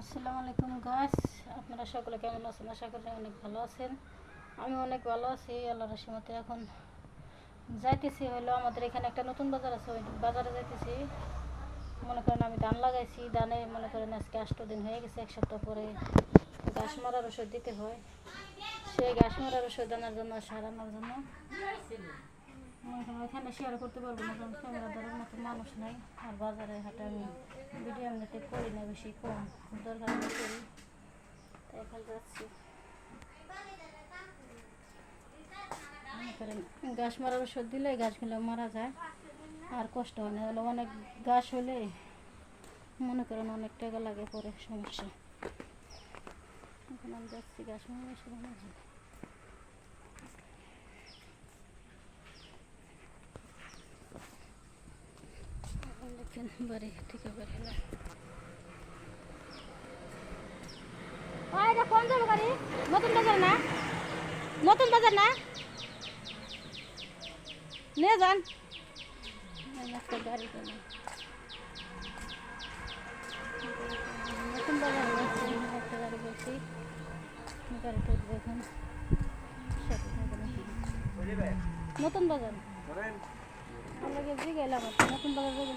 আসসালামু আলাইকুম গাইস, আপনারা সকলে কেমন আছেন? আশা করি অনেক ভালো আছেন। আমি অনেক ভালো আছি আল্লাহর রহমতে। এখন যাইতেছি হলো আমাদের এখানে একটা নতুন বাজার আছে, ওই বাজারে যাইতেছি। মনে করেন আমি ধান লাগাইছি, ধানে মনে করেন আজকে 8 দিন হয়ে গেছে, 1 সপ্তাহ পরে ঘাস মারার ওষুধ দিতে হয়। সেই ঘাস মারার ওষুধ আনার জন্য, সার আনার জন্য ওইখানে শেয়ার করতে পারবো না, কারণ ক্যামেরা ধরার মতো মানুষ নেই। আর বাজারে হাটে আমি ভিডিও এমনিতে করি না, বেশি কম দরকার আমি করি, তাই এখন যাচ্ছি। মনে করেন ঘাস মারার ওষুধ দিলে গাছগুলো মারা যায়, আর কষ্ট হয় না। হলে অনেক ঘাস হলে মনে করেন অনেক টাকা লাগে, পরে সমস্যা। এখন আমি যাচ্ছি ঘাস মারার ওষুধ আনার জন্য। দেখেন বাড়ি থেকে বের হলাম। এটা কোন যাবো গাড়ি? নতুন বাজার না? নতুন বাজার না? নিয়ে যান একটা গাড়ি কেন নতুন বাজার একটা গাড়ি বলছি, গাড়িটা দেখুন নতুন বাজার। আমরা গিয়ে গেলাম নতুন বাজার।